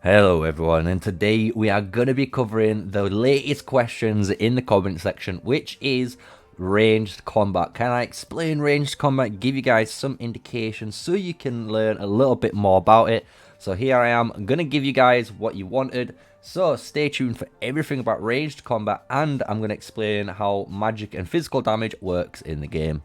Hello everyone, and today we are going to be covering the latest questions in the comment section, which is ranged combat. Can I explain ranged combat, give you guys some indications so you can learn a little bit more about it? So here I am, I'm going to give you guys what you wanted, so stay tuned for everything about ranged combat, and I'm going to explain how magic and physical damage works in the game.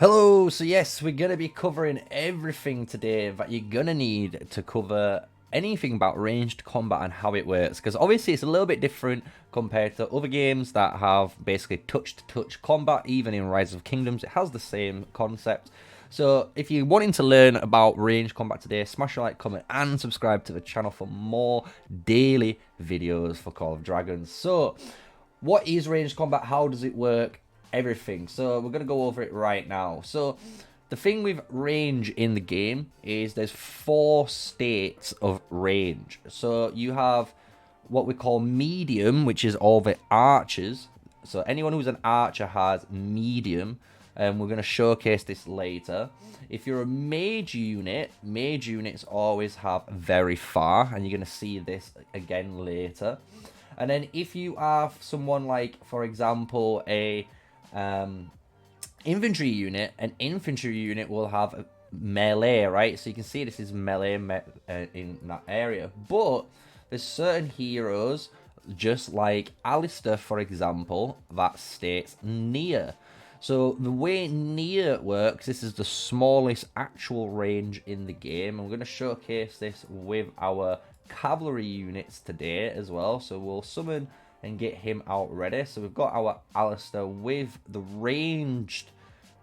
Hello, so yes, we're going to be covering everything today that you're going to need to cover anything about ranged combat and how it works, because obviously it's a little bit different compared to other games that have basically touch-to-touch combat. Even in Rise of Kingdoms, it has the same concept. So if you're wanting to learn about ranged combat today, smash a like, comment, and subscribe to the channel for more daily videos for Call of Dragons. So what is ranged combat? How does it work? Everything. So we're going to go over it right now. So the thing with range in the game is there's 4 states of range. So you have what we call medium, which is all the archers. So anyone who's an archer has medium, and we're going to showcase this later. If you're a mage unit, mage units always have very far, and you're going to see this again later. And then if you are someone like, for example, a infantry unit, an infantry unit will have melee, right? So you can see this is melee in that area. But there's certain heroes, just like Alistair, for example, that states near. So the way near works, this is the smallest actual range in the game. I'm going to showcase this with our cavalry units today as well. So we'll summon and get him out ready. So we've got our Alistair with the ranged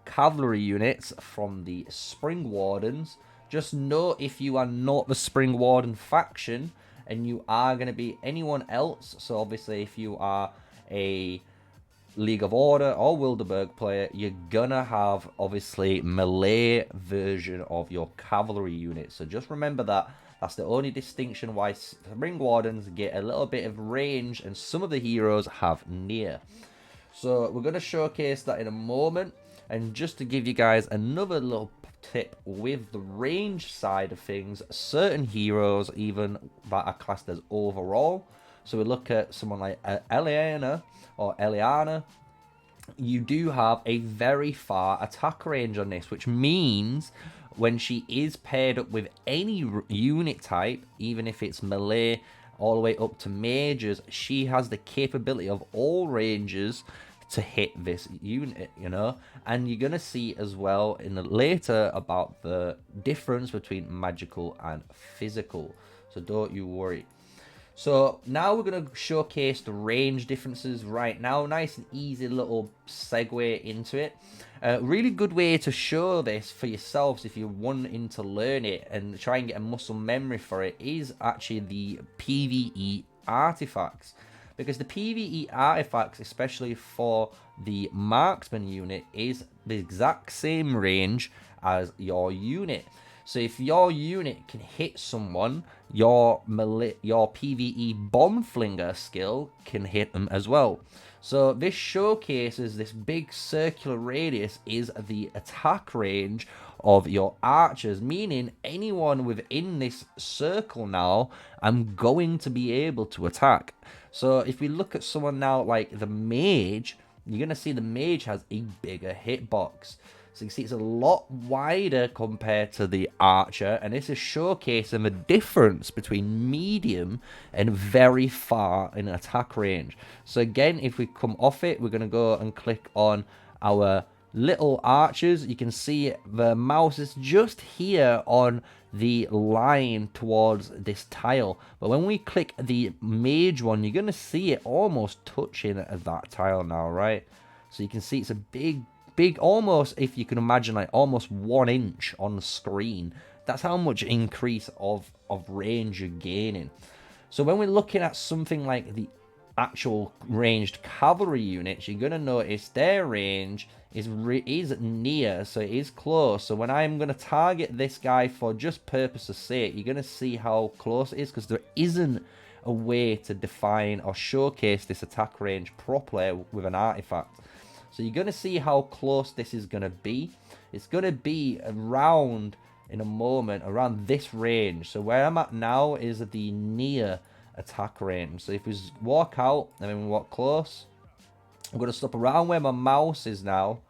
cavalry units from the Spring Wardens. Just note, if you are not the Spring Warden faction and you are going to be anyone else, so obviously if you are a League of Order or Wilderberg player, you're gonna have obviously melee version of your cavalry unit. So just remember that. That's the only distinction why Spring Wardens get a little bit of range and some of the heroes have near. So we're going to showcase that in a moment. And just to give you guys another little tip with the range side of things, certain heroes even that are classed as overall. So we look at someone like Eliana or Eliana. You do have a very far attack range on this, which means when she is paired up with any unit type, even if it's melee all the way up to mages, she has the capability of all ranges to hit this unit, you know. And you're gonna see as well in the later about the difference between magical and physical, so don't you worry. So now we're going to showcase the range differences right now. Nice and easy little segue into it. Really good way to show this for yourselves if you're wanting to learn it and try and get a muscle memory for it is actually the PvE artifacts. Because the PvE artifacts, especially for the marksman unit, is the exact same range as your unit. So if your unit can hit someone, your PvE bomb flinger skill can hit them as well. So this showcases this big circular radius is the attack range of your archers, meaning anyone within this circle now, I'm going to be able to attack. So if we look at someone now like the mage, you're going to see the mage has a bigger hitbox. So you can see it's a lot wider compared to the archer, and this is showcasing the difference between medium and very far in attack range. So again, if we come off it, we're going to go and click on our little archers. You can see the mouse is just here on the line towards this tile, but when we click the mage one, you're going to see it almost touching that tile now, right? So you can see it's a big, almost, if you can imagine, like almost 1 inch on the screen. That's how much increase of range you're gaining. So when we're looking at something like the actual ranged cavalry units, you're going to notice their range is near, so it is close. So when I'm going to target this guy for just purpose of sake, you're going to see how close it is, because there isn't a way to define or showcase this attack range properly with an artifact. So you're going to see how close this is going to be. it's going to be around, in a moment, around this range. So where I'm at now is the near attack range. So if we walk out and then we walk close, I'm going to stop around where my mouse is now,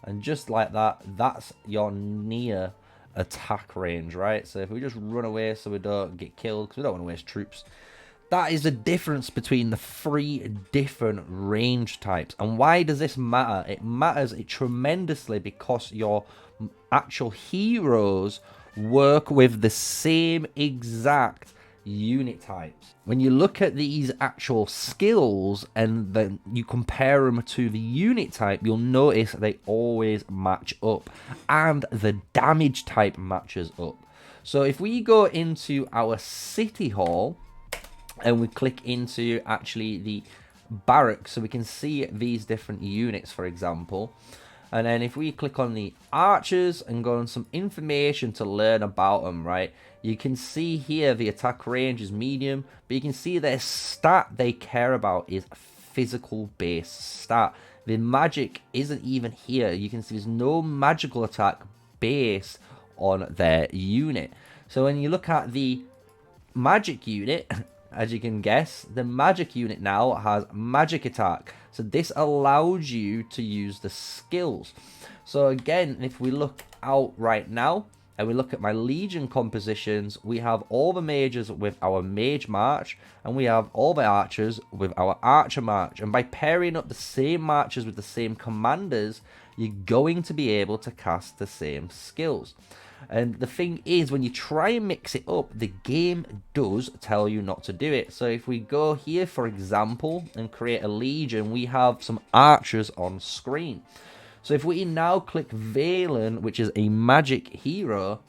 and just like that, that's your near attack range, right? So if we just run away so we don't get killed, because we don't want to waste troops. That is the difference between the 3 different range types. And why does this matter? It matters tremendously because your actual heroes work with the same exact unit types. When you look at these actual skills and then you compare them to the unit type, you'll notice they always match up, and the damage type matches up. So if we go into our city hall and we click into actually the barracks, so we can see these different units, for example. And then if we click on the archers and go on some information to learn about them, right, you can see here the attack range is medium, but you can see their stat they care about is physical based stat. The magic isn't even here. You can see there's no magical attack based on their unit. So when you look at the magic unit, as you can guess, the magic unit now has magic attack. So this allows you to use the skills. So again, if we look out right now and we look at my legion compositions, we have all the mages with our mage march, and we have all the archers with our archer march. And by pairing up the same marchers with the same commanders, you're going to be able to cast the same skills. And the thing is, when you try and mix it up, the game does tell you not to do it. So if we go here, for example, and create a legion, we have some archers on screen. So if we now click Valen, which is a magic hero,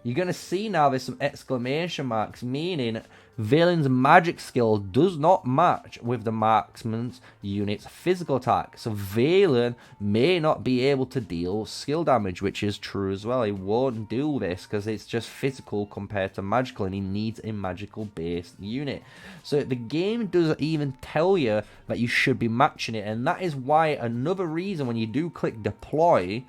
you're going to see now there's some exclamation marks, meaning Valen's magic skill does not match with the marksman's unit's physical attack. So Valen may not be able to deal skill damage, which is true as well. He won't do this because it's just physical compared to magical, and he needs a magical based unit. So the game doesn't even tell you that you should be matching it, and that is why another reason when you do click deploy,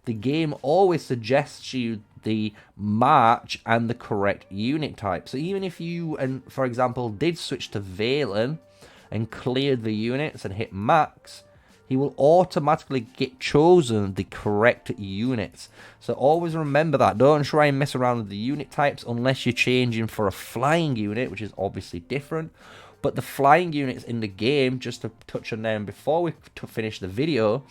the game always suggests you the march and the correct unit type. So even if you, and for example, did switch to Valen and cleared the units and hit max, he will automatically get chosen the correct units. So always remember that. Don't try and mess around with the unit types unless you're changing for a flying unit, which is obviously different. But the flying units in the game, just to touch on them before we finish the video,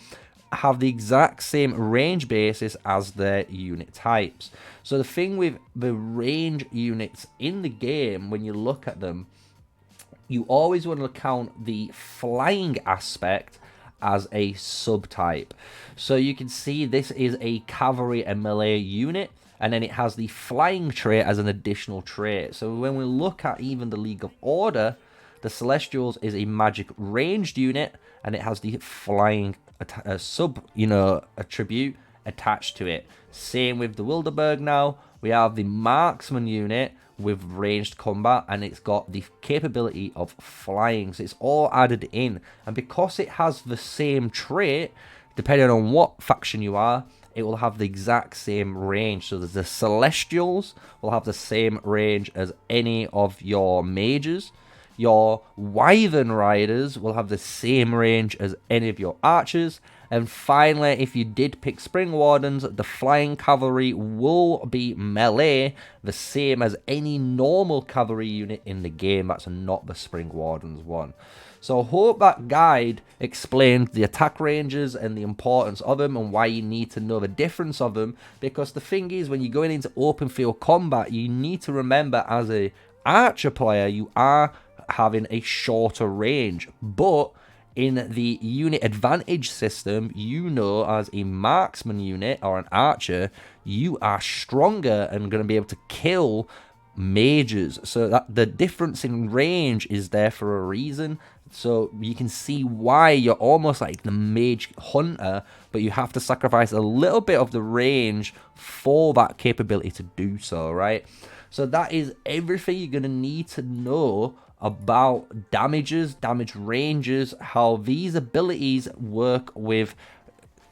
have the exact same range basis as their unit types. So the thing with the range units in the game, when you look at them, you always want to count the flying aspect as a subtype. So you can see this is a cavalry and melee unit, and then it has the flying trait as an additional trait. So when we look at even the League of Order, the Celestials is a magic ranged unit, and it has the flying attribute attached to it. Same with the Wilderberg now. We have the marksman unit with ranged combat, and it's got the capability of flying. So it's all added in. And because it has the same trait, depending on what faction you are, it will have the exact same range. So the Celestials will have the same range as any of your mages. Your Wyvern Riders will have the same range as any of your archers. And finally, if you did pick Spring Wardens, the Flying Cavalry will be melee, the same as any normal cavalry unit in the game. That's not the Spring Wardens one. So I hope that guide explained the attack ranges and the importance of them and why you need to know the difference of them. Because the thing is, when you're going into open field combat, you need to remember as a archer player, you are having a shorter range, but in the unit advantage system, you know, as a marksman unit or an archer, you are stronger and going to be able to kill mages. So that the difference in range is there for a reason. So you can see why you're almost like the mage hunter, but you have to sacrifice a little bit of the range for that capability to do so, right? So that is everything you're going to need to know about damages, damage ranges, how these abilities work with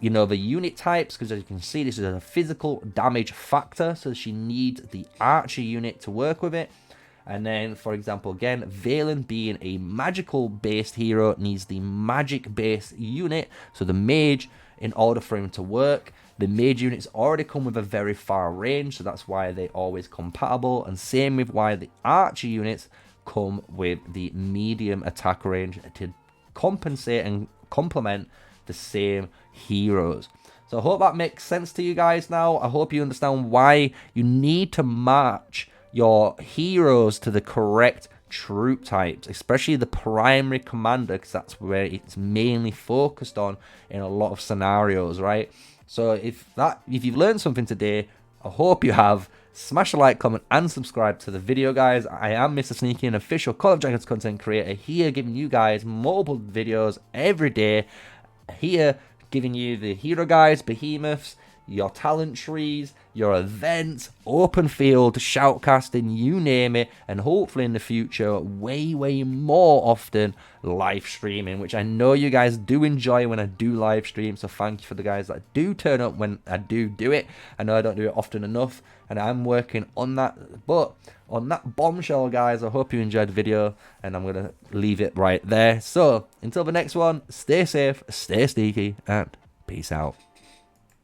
you know, the unit types, because as you can see, this is a physical damage factor, so she needs the archer unit to work with it. And then, for example, again, Valen being a magical-based hero needs the magic-based unit, so the mage, in order for him to work. The mage units already come with a very far range, so that's why they're always compatible. And same with why the archer units come with the medium attack range to compensate and complement the same heroes. So I hope that makes sense to you guys now. I hope you understand why you need to match your heroes to the correct troop types, especially the primary commander, because that's where it's mainly focused on in a lot of scenarios, right? So if you've learned something today, I hope you have. Smash a like, comment, and subscribe to the video, guys. I am MrSneakyy, an official Call of Dragons content creator, here giving you guys multiple videos every day, here giving you the hero guides, behemoths, your talent trees, your events, open field, shoutcasting, you name it, and hopefully in the future, way more often, live streaming, which I know you guys do enjoy when I do live stream, so thank you for the guys that do turn up when I do it. I know I don't do it often enough, and I'm working on that, but on that bombshell, guys, I hope you enjoyed the video, and I'm going to leave it right there. So, until the next one, stay safe, stay sneaky, and peace out.